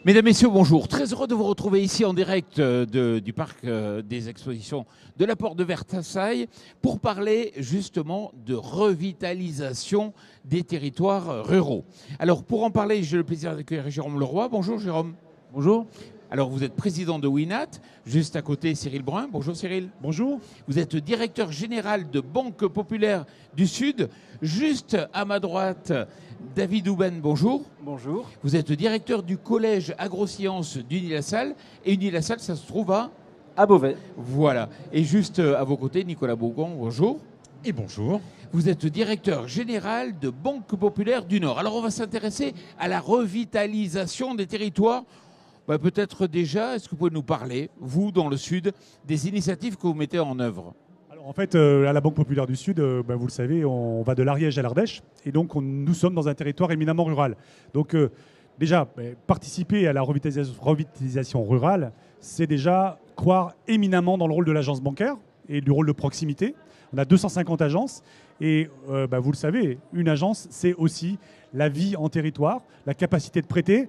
Mesdames, Messieurs, bonjour. Très heureux de vous retrouver ici en direct du parc des expositions de la Porte de Versailles pour parler justement de revitalisation des territoires ruraux. Alors pour en parler, j'ai le plaisir d'accueillir Jérôme Leroy. Bonjour Jérôme. Bonjour. Alors vous êtes président de Winat, juste à côté Cyril Brun. Bonjour Cyril. Bonjour. Vous êtes directeur général de Banque Populaire du Sud. Juste à ma droite, David Houben, bonjour. Bonjour. Vous êtes directeur du collège agrosciences d'Unilassal. Et Unilassal, ça se trouve à Beauvais. Voilà. Et juste à vos côtés, Nicolas Bougon, bonjour. Et bonjour. Vous êtes directeur général de Banque Populaire du Nord. Alors on va s'intéresser à la revitalisation des territoires. Peut-être déjà, est-ce que vous pouvez nous parler, vous, dans le Sud, des initiatives que vous mettez en œuvre? Alors, en fait, à la Banque Populaire du Sud, vous le savez, on va de l'Ariège à l'Ardèche. Et donc, nous sommes dans un territoire éminemment rural. Donc, déjà, participer à la revitalisation rurale, c'est déjà croire éminemment dans le rôle de l'agence bancaire et du rôle de proximité. On a 250 agences. Et vous le savez, une agence, c'est aussi la vie en territoire, la capacité de prêter.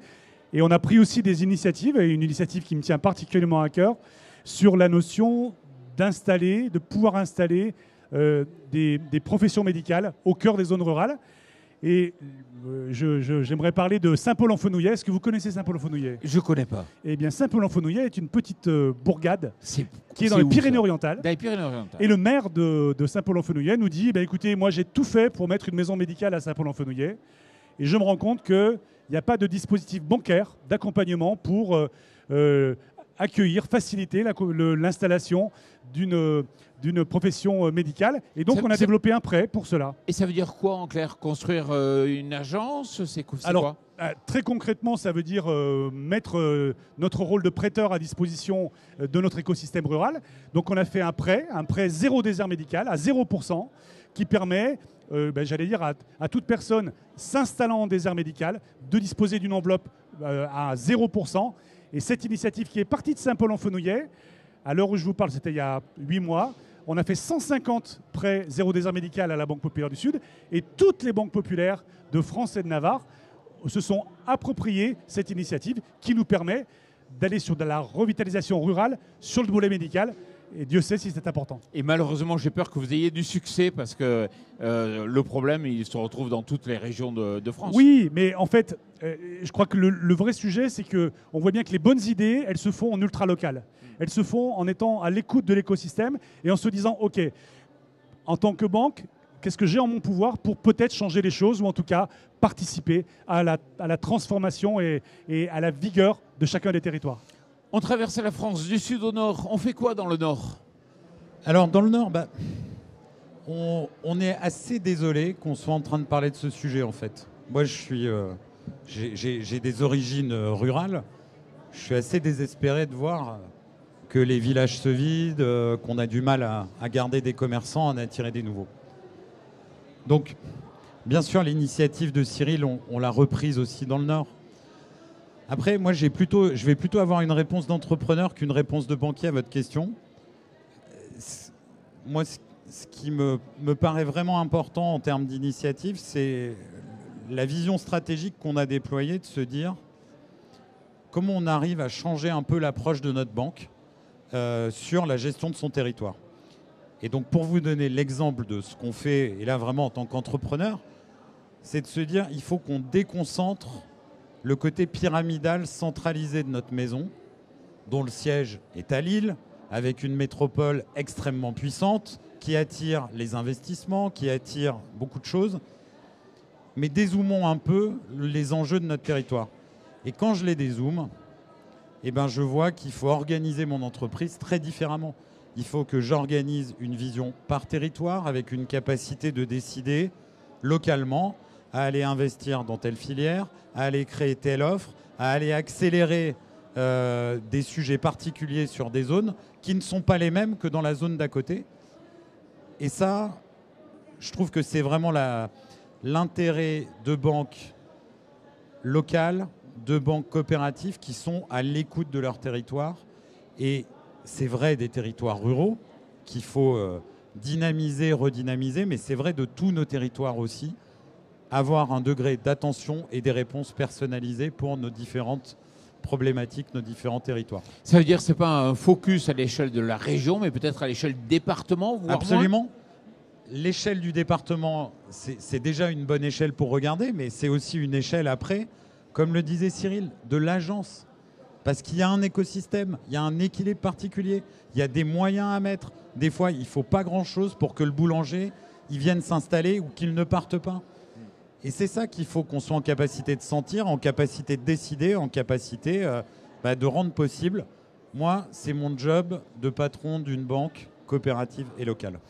Et on a pris aussi des initiatives, et une initiative qui me tient particulièrement à cœur, sur la notion de pouvoir installer des professions médicales au cœur des zones rurales. Et j'aimerais parler de Saint-Paul-en-Fenouillet. Est-ce que vous connaissez Saint-Paul-en-Fenouillet? Je ne connais pas. Eh bien, Saint-Paul-en-Fenouillet est une petite bourgade qui est dans les où, Pyrénées-Orientales. Dans les Pyrénées-Orientales. Et le maire de Saint-Paul-en-Fenouillet nous dit, écoutez, moi j'ai tout fait pour mettre une maison médicale à Saint-Paul-en-Fenouillet. Et je me rends compte qu'il n'y a pas de dispositif bancaire d'accompagnement pour accueillir, faciliter l'installation d'une profession médicale. Et donc, on a développé un prêt pour cela. Et ça veut dire quoi, en clair? Construire une agence? C'est quoi? Alors, très concrètement, ça veut dire mettre notre rôle de prêteur à disposition de notre écosystème rural. Donc, on a fait un prêt zéro désert médical, à 0%, qui permet... j'allais dire à toute personne s'installant en désert médical de disposer d'une enveloppe à 0%. Et cette initiative qui est partie de Saint-Paul-en-Fenouillet, à l'heure où je vous parle, c'était il y a 8 mois, on a fait 150 prêts zéro désert médical à la Banque Populaire du Sud. Et toutes les banques populaires de France et de Navarre se sont appropriées cette initiative qui nous permet d'aller sur de la revitalisation rurale sur le volet médical. Et Dieu sait si c'est important. Et malheureusement, j'ai peur que vous ayez du succès parce que le problème, il se retrouve dans toutes les régions de France. Oui, mais en fait, je crois que le vrai sujet, c'est qu'on voit bien que les bonnes idées, elles se font en ultra-local. Elles se font en étant à l'écoute de l'écosystème et en se disant, OK, en tant que banque, qu'est-ce que j'ai en mon pouvoir pour peut-être changer les choses ou en tout cas participer à la transformation et à la vigueur de chacun des territoires. On traverse la France du sud au nord. On fait quoi dans le nord? Alors, dans le nord, on est assez désolé qu'on soit en train de parler de ce sujet, en fait. Moi, j'ai des origines rurales. Je suis assez désespéré de voir que les villages se vident, qu'on a du mal à garder des commerçants, à en attirer des nouveaux. Donc, bien sûr, l'initiative de Cyril, on l'a reprise aussi dans le nord. Après, moi, je vais plutôt avoir une réponse d'entrepreneur qu'une réponse de banquier à votre question. Moi, ce qui me paraît vraiment important en termes d'initiative, c'est la vision stratégique qu'on a déployée de se dire comment on arrive à changer un peu l'approche de notre banque sur la gestion de son territoire. Et donc, pour vous donner l'exemple de ce qu'on fait, et là vraiment en tant qu'entrepreneur, c'est de se dire il faut qu'on déconcentre le côté pyramidal centralisé de notre maison, dont le siège est à Lille, avec une métropole extrêmement puissante, qui attire les investissements, qui attire beaucoup de choses. Mais dézoomons un peu les enjeux de notre territoire. Et quand je les dézoome, je vois qu'il faut organiser mon entreprise très différemment. Il faut que j'organise une vision par territoire, avec une capacité de décider localement, à aller investir dans telle filière, à aller créer telle offre, à aller accélérer des sujets particuliers sur des zones qui ne sont pas les mêmes que dans la zone d'à côté. Et ça, je trouve que c'est vraiment l'intérêt de banques locales, de banques coopératives qui sont à l'écoute de leur territoire. Et c'est vrai des territoires ruraux qu'il faut dynamiser, redynamiser, mais c'est vrai de tous nos territoires aussi. Avoir un degré d'attention et des réponses personnalisées pour nos différentes problématiques, nos différents territoires. Ça veut dire que ce n'est pas un focus à l'échelle de la région, mais peut-être à l'échelle du département, voire Absolument. moins. L'échelle du département, c'est déjà une bonne échelle pour regarder, mais c'est aussi une échelle après, comme le disait Cyril, de l'agence. Parce qu'il y a un écosystème, il y a un équilibre particulier, il y a des moyens à mettre. Des fois, il ne faut pas grand-chose pour que le boulanger il vienne s'installer ou qu'il ne parte pas. Et c'est ça qu'il faut qu'on soit en capacité de sentir, en capacité de décider, en capacité de rendre possible. Moi, c'est mon job de patron d'une banque coopérative et locale.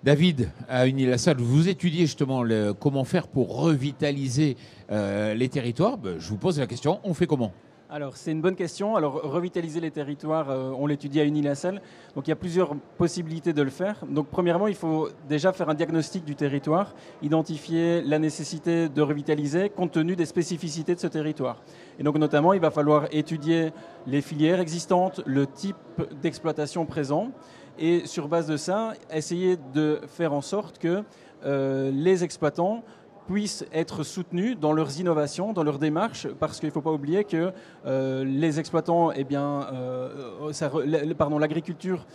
David, à Unilassal, vous étudiez justement comment faire pour revitaliser les territoires. Je vous pose la question, on fait comment ? Alors, c'est une bonne question. Alors, revitaliser les territoires, on l'étudie à Unilassal. Donc, il y a plusieurs possibilités de le faire. Donc, premièrement, il faut déjà faire un diagnostic du territoire, identifier la nécessité de revitaliser compte tenu des spécificités de ce territoire. Et donc, notamment, il va falloir étudier les filières existantes, le type d'exploitation présent. Et sur base de ça, essayer de faire en sorte que les exploitants puissent être soutenus dans leurs innovations, dans leurs démarches, parce qu'il ne faut pas oublier que les exploitants, l'agriculture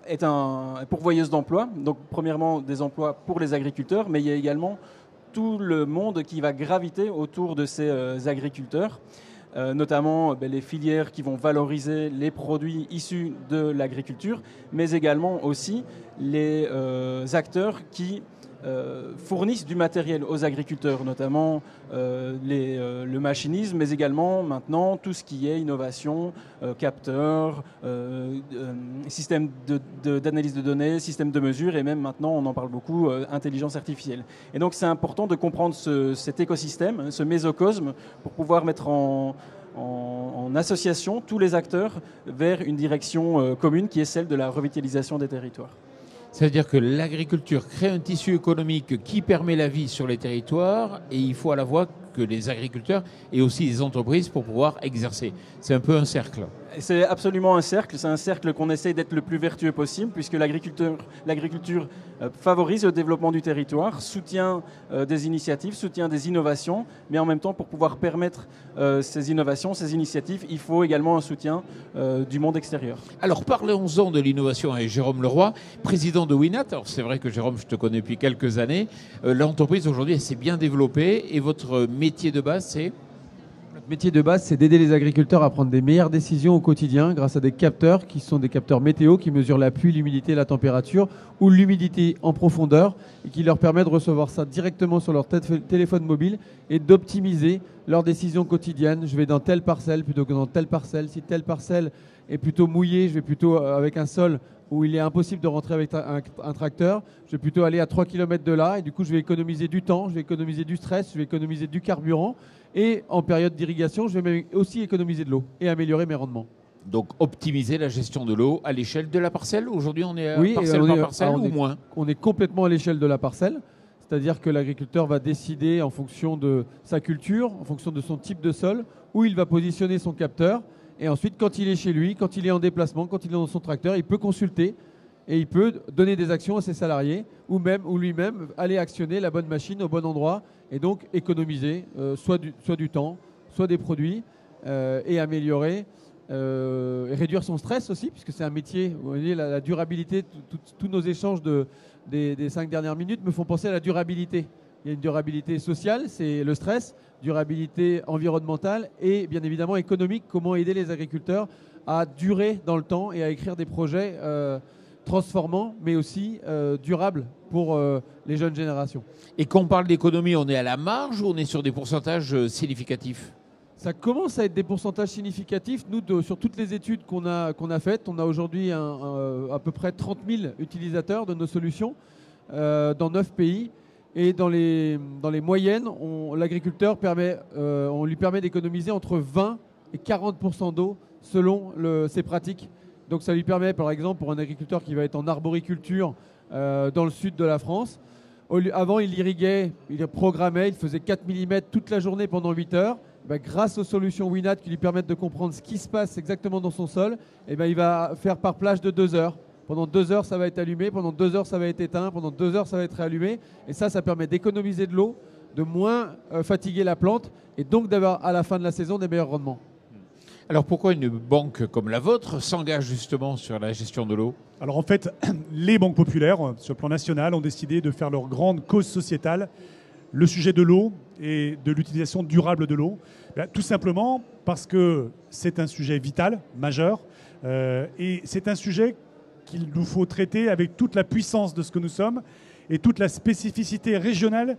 est un pourvoyeuse d'emplois. Donc, premièrement, des emplois pour les agriculteurs, mais il y a également tout le monde qui va graviter autour de ces agriculteurs. Notamment les filières qui vont valoriser les produits issus de l'agriculture, mais également aussi les acteurs qui fournissent du matériel aux agriculteurs, notamment le machinisme, mais également maintenant tout ce qui est innovation, capteurs, système d'analyse de données, système de mesure et même maintenant, on en parle beaucoup, intelligence artificielle. Et donc c'est important de comprendre cet écosystème, ce mésocosme, pour pouvoir mettre en association tous les acteurs vers une direction commune qui est celle de la revitalisation des territoires. C'est-à-dire que l'agriculture crée un tissu économique qui permet la vie sur les territoires et il faut à la fois que les agriculteurs et aussi les entreprises pour pouvoir exercer. C'est un peu un cercle. C'est absolument un cercle. C'est un cercle qu'on essaye d'être le plus vertueux possible puisque l'agriculture favorise le développement du territoire, soutient des initiatives, soutient des innovations, mais en même temps, pour pouvoir permettre ces innovations, ces initiatives, il faut également un soutien du monde extérieur. Alors parlons-en de l'innovation avec Jérôme Leroy, président de Winat. Alors c'est vrai que Jérôme, je te connais depuis quelques années. L'entreprise aujourd'hui, elle s'est bien développée et votre métier de base, c'est ? Notre métier de base, c'est d'aider les agriculteurs à prendre des meilleures décisions au quotidien grâce à des capteurs qui sont des capteurs météo qui mesurent la pluie, l'humidité, la température ou l'humidité en profondeur et qui leur permet de recevoir ça directement sur leur téléphone mobile et d'optimiser leurs décisions quotidiennes. Je vais dans telle parcelle plutôt que dans telle parcelle. Si telle parcelle est plutôt mouillée, je vais plutôt avec un sol où il est impossible de rentrer avec un tracteur. Je vais plutôt aller à 3 km de là et du coup, je vais économiser du temps, je vais économiser du stress, je vais économiser du carburant. Et en période d'irrigation, je vais aussi économiser de l'eau et améliorer mes rendements. Donc optimiser la gestion de l'eau à l'échelle de la parcelle. Aujourd'hui, on est parcelle par parcelle ou moins ? On est complètement à l'échelle de la parcelle. C'est-à-dire que l'agriculteur va décider en fonction de sa culture, en fonction de son type de sol, où il va positionner son capteur. Et ensuite, quand il est chez lui, quand il est en déplacement, quand il est dans son tracteur, il peut consulter et il peut donner des actions à ses salariés ou lui-même aller actionner la bonne machine au bon endroit et donc économiser soit du temps, soit des produits et améliorer et réduire son stress aussi, puisque c'est un métier, vous voyez, la durabilité, tous nos échanges des 5 dernières minutes me font penser à la durabilité. Il y a une durabilité sociale, c'est le stress, durabilité environnementale et bien évidemment économique, comment aider les agriculteurs à durer dans le temps et à écrire des projets transformants mais aussi durables pour les jeunes générations. Et quand on parle d'économie, on est à la marge ou on est sur des pourcentages significatifs ? Ça commence à être des pourcentages significatifs. Nous, sur toutes les études qu'on a faites, on a aujourd'hui à peu près 30 000 utilisateurs de nos solutions dans 9 pays. Et dans les moyennes, l'agriculteur on lui permet d'économiser entre 20 et 40% d'eau selon ses pratiques. Donc ça lui permet, par exemple, pour un agriculteur qui va être en arboriculture dans le sud de la France, avant il irriguait, il programmait, il faisait 4 mm toute la journée pendant 8 heures. Grâce aux solutions Winat qui lui permettent de comprendre ce qui se passe exactement dans son sol, il va faire par plage de 2 heures. Pendant 2 heures, ça va être allumé. Pendant 2 heures, ça va être éteint. Pendant 2 heures, ça va être réallumé. Et ça permet d'économiser de l'eau, de moins fatiguer la plante et donc d'avoir à la fin de la saison des meilleurs rendements. Alors pourquoi une banque comme la vôtre s'engage justement sur la gestion de l'eau? Alors en fait, les banques populaires, sur le plan national, ont décidé de faire leur grande cause sociétale, le sujet de l'eau et de l'utilisation durable de l'eau. Tout simplement parce que c'est un sujet vital, majeur, et c'est un sujet qu'il nous faut traiter avec toute la puissance de ce que nous sommes et toute la spécificité régionale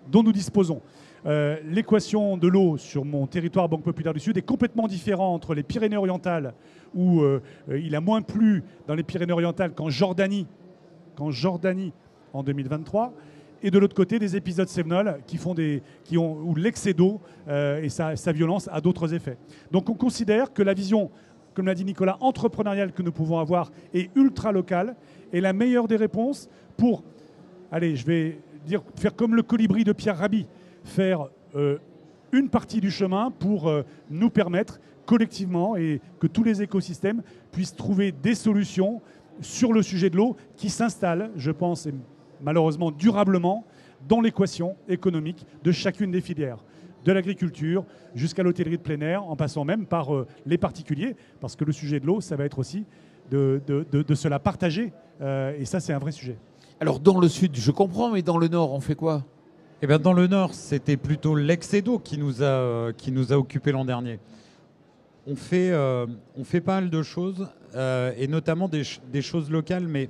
dont nous disposons. L'équation de l'eau sur mon territoire Banque Populaire du Sud est complètement différente entre les Pyrénées-Orientales, où il a moins plu dans les Pyrénées-Orientales qu'en Jordanie en 2023, et de l'autre côté des épisodes Cévenol où l'excès d'eau et sa violence a d'autres effets. Donc on considère que la vision, comme l'a dit Nicolas, entrepreneuriale que nous pouvons avoir et ultra locale est la meilleure des réponses pour, allez, je vais dire, faire comme le colibri de Pierre Rabhi, faire une partie du chemin pour nous permettre collectivement et que tous les écosystèmes puissent trouver des solutions sur le sujet de l'eau qui s'installent, je pense, et malheureusement durablement, dans l'équation économique de chacune des filières, de l'agriculture jusqu'à l'hôtellerie de plein air, en passant même par les particuliers, parce que le sujet de l'eau, ça va être aussi de se la partager, et ça c'est un vrai sujet. Alors dans le sud, je comprends, mais dans le nord, on fait quoi? Eh bien, dans le Nord, c'était plutôt l'excès d'eau qui nous a occupés l'an dernier. On fait pas mal de choses, et notamment des choses locales, mais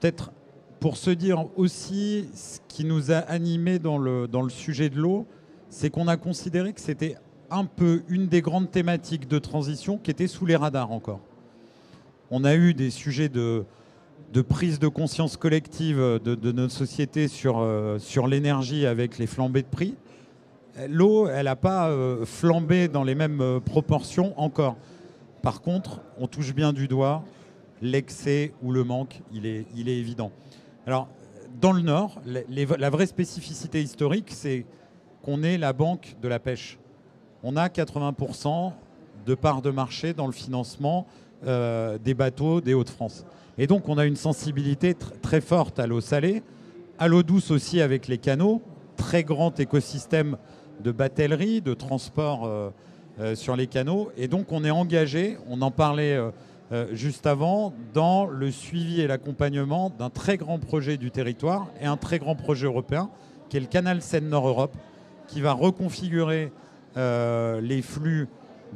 peut-être pour se dire aussi ce qui nous a animés dans le sujet de l'eau, c'est qu'on a considéré que c'était un peu une des grandes thématiques de transition qui était sous les radars encore. On a eu des sujets de prise de conscience collective de notre société sur l'énergie avec les flambées de prix. L'eau, elle n'a pas flambé dans les mêmes proportions encore. Par contre, on touche bien du doigt l'excès ou le manque, il est évident. Alors, dans le Nord, la vraie spécificité historique, c'est qu'on est la banque de la pêche. On a 80% de parts de marché dans le financement des bateaux des Hauts-de-France. Et donc, on a une sensibilité très forte à l'eau salée, à l'eau douce aussi avec les canaux, très grand écosystème de batellerie, de transport sur les canaux. Et donc, on est engagé, on en parlait juste avant, dans le suivi et l'accompagnement d'un très grand projet du territoire et un très grand projet européen, qui est le canal Seine-Nord-Europe, qui va reconfigurer les flux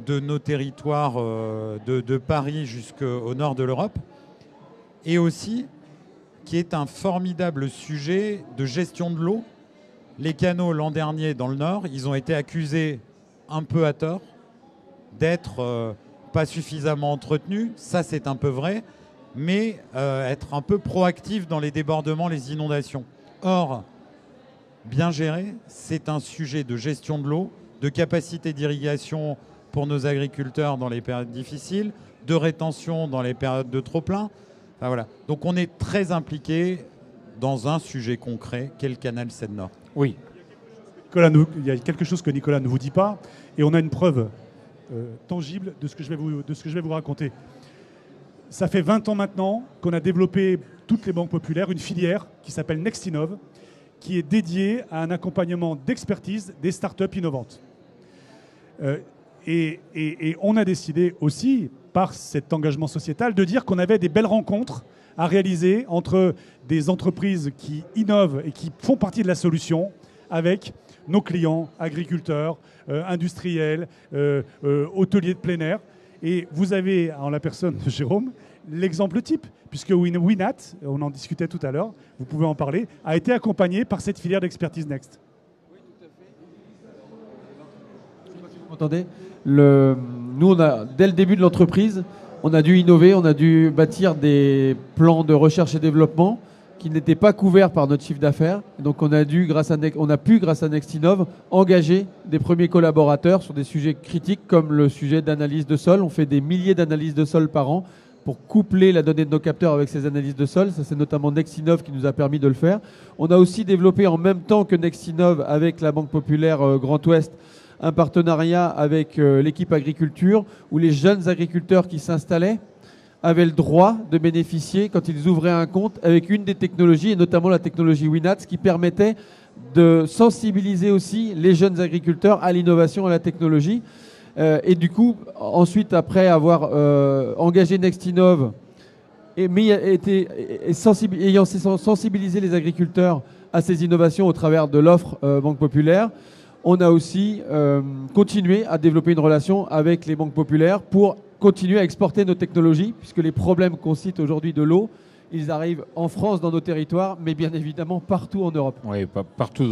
de nos territoires de Paris jusqu'au nord de l'Europe, et aussi qui est un formidable sujet de gestion de l'eau. Les canaux, l'an dernier, dans le Nord, ils ont été accusés, un peu à tort, d'être pas suffisamment entretenus. Ça, c'est un peu vrai, mais être un peu proactif dans les débordements, les inondations. Or, bien géré, c'est un sujet de gestion de l'eau, de capacité d'irrigation pour nos agriculteurs dans les périodes difficiles, de rétention dans les périodes de trop-plein. Enfin, voilà. Donc on est très impliqué dans un sujet concret qu'est le canal Seine-Nord. Oui. Il y a quelque chose que Nicolas ne vous dit pas, et on a une preuve tangible de ce que je vais vous raconter. Ça fait 20 ans maintenant qu'on a développé, toutes les banques populaires, une filière qui s'appelle Nextinov, qui est dédiée à un accompagnement d'expertise des startups innovantes. Et on a décidé aussi, par cet engagement sociétal, de dire qu'on avait des belles rencontres à réaliser entre des entreprises qui innovent et qui font partie de la solution avec nos clients, agriculteurs, industriels, hôteliers de plein air. Et vous avez, en la personne de Jérôme, l'exemple type, puisque Winat, on en discutait tout à l'heure, vous pouvez en parler, a été accompagné par cette filière d'expertise Next. Oui, tout à fait. Vous m'entendez ? Nous, dès le début de l'entreprise, on a dû innover, on a dû bâtir des plans de recherche et développement qui n'étaient pas couverts par notre chiffre d'affaires. Donc on a pu, grâce à Nextinov, engager des premiers collaborateurs sur des sujets critiques comme le sujet d'analyse de sol. On fait des milliers d'analyses de sol par an pour coupler la donnée de nos capteurs avec ces analyses de sol. Ça, c'est notamment Nextinov qui nous a permis de le faire. On a aussi développé en même temps que Nextinov avec la Banque Populaire Grand Ouest un partenariat avec l'équipe agriculture où les jeunes agriculteurs qui s'installaient avaient le droit de bénéficier, quand ils ouvraient un compte, avec une des technologies, et notamment la technologie Winat, qui permettait de sensibiliser aussi les jeunes agriculteurs à l'innovation, à la technologie. Et du coup, ensuite, après avoir engagé Nextinov, ayant sensibilisé les agriculteurs à ces innovations au travers de l'offre Banque Populaire, on a aussi continué à développer une relation avec les banques populaires pour continuer à exporter nos technologies, puisque les problèmes qu'on cite aujourd'hui de l'eau, ils arrivent en France, dans nos territoires, mais bien évidemment partout en Europe. Oui, partout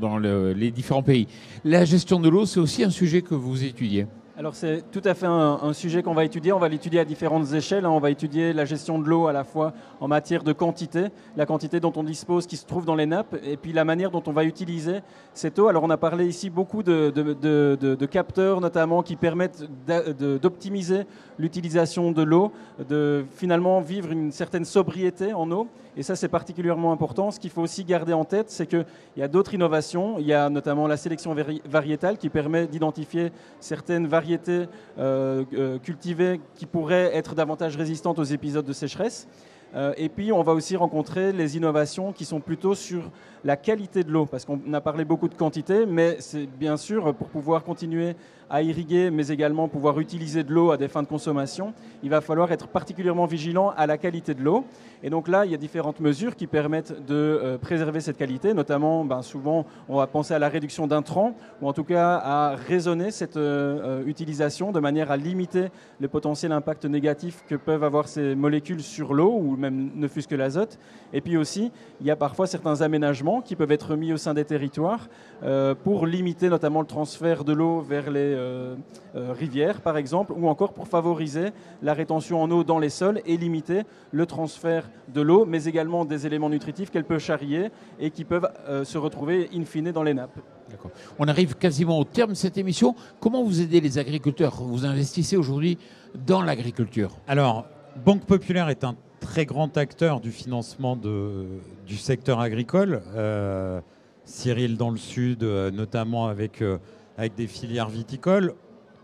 dans les différents pays. La gestion de l'eau, c'est aussi un sujet que vous étudiez. Alors c'est tout à fait un sujet qu'on va étudier. On va l'étudier à différentes échelles. On va étudier la gestion de l'eau à la fois en matière de quantité, la quantité dont on dispose qui se trouve dans les nappes, et puis la manière dont on va utiliser cette eau. Alors on a parlé ici beaucoup de capteurs notamment qui permettent d'optimiser l'utilisation de l'eau, de finalement vivre une certaine sobriété en eau. Et ça, c'est particulièrement important. Ce qu'il faut aussi garder en tête, c'est qu'il y a d'autres innovations. Il y a notamment la sélection variétale qui permet d'identifier certaines variétés cultivées qui pourraient être davantage résistantes aux épisodes de sécheresse. Et puis, on va aussi rencontrer les innovations qui sont plutôt sur la qualité de l'eau, parce qu'on a parlé beaucoup de quantité, mais c'est bien sûr pour pouvoir continuer à irriguer, mais également pouvoir utiliser de l'eau à des fins de consommation, il va falloir être particulièrement vigilant à la qualité de l'eau. Et donc là, il y a différentes mesures qui permettent de préserver cette qualité, notamment, souvent, on va penser à la réduction d'intrants, ou en tout cas à raisonner cette utilisation de manière à limiter le potentiel impact négatif que peuvent avoir ces molécules sur l'eau, ou même ne fût-ce que l'azote. Et puis aussi, il y a parfois certains aménagements qui peuvent être mis au sein des territoires pour limiter notamment le transfert de l'eau vers les rivières, par exemple, ou encore pour favoriser la rétention en eau dans les sols et limiter le transfert de l'eau, mais également des éléments nutritifs qu'elle peut charrier et qui peuvent se retrouver in fine dans les nappes. D'accord. On arrive quasiment au terme de cette émission. Comment vous aidez les agriculteurs? Vous investissez aujourd'hui dans l'agriculture. Alors, Banque Populaire est un très grand acteur du financement du secteur agricole. Cyril dans le sud, notamment avec des filières viticoles.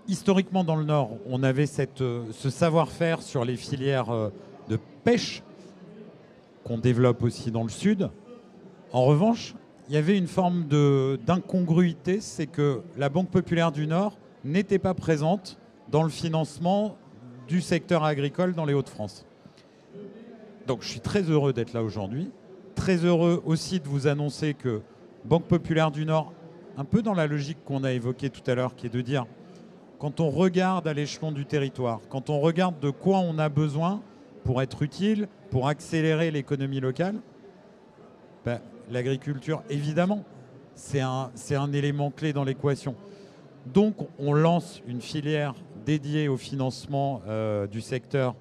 Historiquement, dans le Nord, on avait ce savoir-faire sur les filières de pêche qu'on développe aussi dans le sud. En revanche, il y avait une forme d'incongruité, c'est que la Banque Populaire du Nord n'était pas présente dans le financement du secteur agricole dans les Hauts-de-France. Donc je suis très heureux d'être là aujourd'hui, très heureux aussi de vous annoncer que Banque Populaire du Nord, un peu dans la logique qu'on a évoquée tout à l'heure, qui est de dire, quand on regarde à l'échelon du territoire, quand on regarde de quoi on a besoin pour être utile, pour accélérer l'économie locale, l'agriculture, évidemment, c'est un élément clé dans l'équation. Donc, on lance une filière dédiée au financement du secteur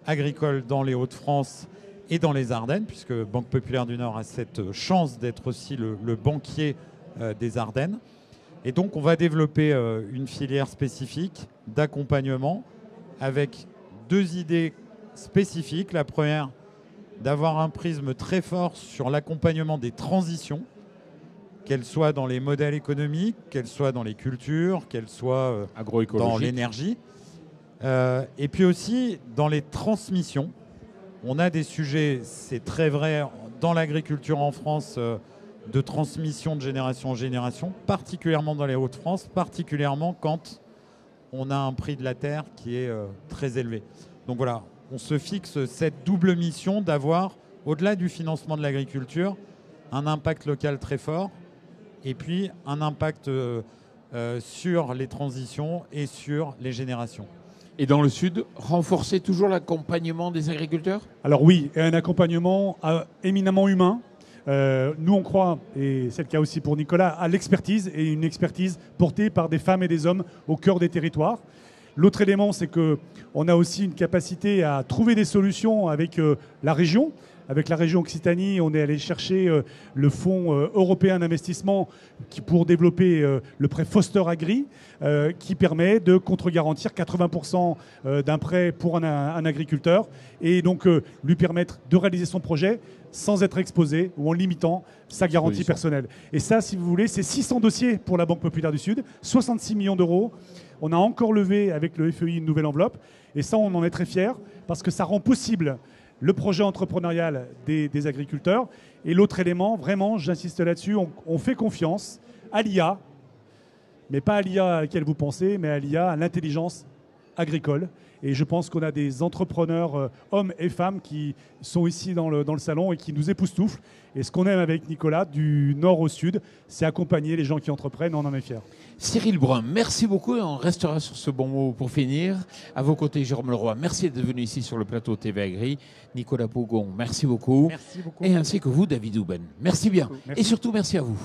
agricole dans les Hauts-de-France et dans les Ardennes, puisque Banque Populaire du Nord a cette chance d'être aussi le banquier des Ardennes. Et donc, on va développer une filière spécifique d'accompagnement avec deux idées spécifiques. La première, d'avoir un prisme très fort sur l'accompagnement des transitions, qu'elles soient dans les modèles économiques, qu'elles soient dans les cultures, qu'elles soient dans l'énergie. Et puis aussi dans les transmissions. On a des sujets, c'est très vrai, dans l'agriculture en France, de transmission de génération en génération, particulièrement dans les Hauts-de-France, particulièrement quand on a un prix de la terre qui est très élevé. Donc voilà, on se fixe cette double mission d'avoir, au-delà du financement de l'agriculture, un impact local très fort et puis un impact sur les transitions et sur les générations. Et dans le Sud, renforcer toujours l'accompagnement des agriculteurs? Alors oui, et un accompagnement éminemment humain. Nous, on croit, et c'est le cas aussi pour Nicolas, à l'expertise, et une expertise portée par des femmes et des hommes au cœur des territoires. L'autre élément, c'est qu'on a aussi une capacité à trouver des solutions avec la région. Avec la région Occitanie, on est allé chercher le Fonds européen d'investissement pour développer le prêt Foster Agri, qui permet de contre-garantir 80% d'un prêt pour un agriculteur et donc lui permettre de réaliser son projet sans être exposé ou en limitant sa garantie personnelle. Et ça, si vous voulez, c'est 600 dossiers pour la Banque Populaire du Sud, 66 millions d'euros. On a encore levé avec le FEI une nouvelle enveloppe. Et ça, on en est très fiers parce que ça rend possible le projet entrepreneurial des agriculteurs. Et l'autre élément, vraiment, j'insiste là-dessus, on fait confiance à l'IA. mais pas à l'IA à laquelle vous pensez, mais à l'IA, à l'intelligence agricole. Et je pense qu'on a des entrepreneurs, hommes et femmes, qui sont ici dans le salon et qui nous époustouflent. Et ce qu'on aime avec Nicolas, du nord au sud, c'est accompagner les gens qui entreprennent, on en est fiers. Cyril Brun, merci beaucoup et on restera sur ce bon mot pour finir. À vos côtés, Jérôme Leroy, merci d'être venu ici sur le plateau TV Agri. Nicolas Pougon, merci beaucoup. Merci beaucoup. Et ainsi que vous, David Houben. Merci bien. Merci. Et surtout, merci à vous.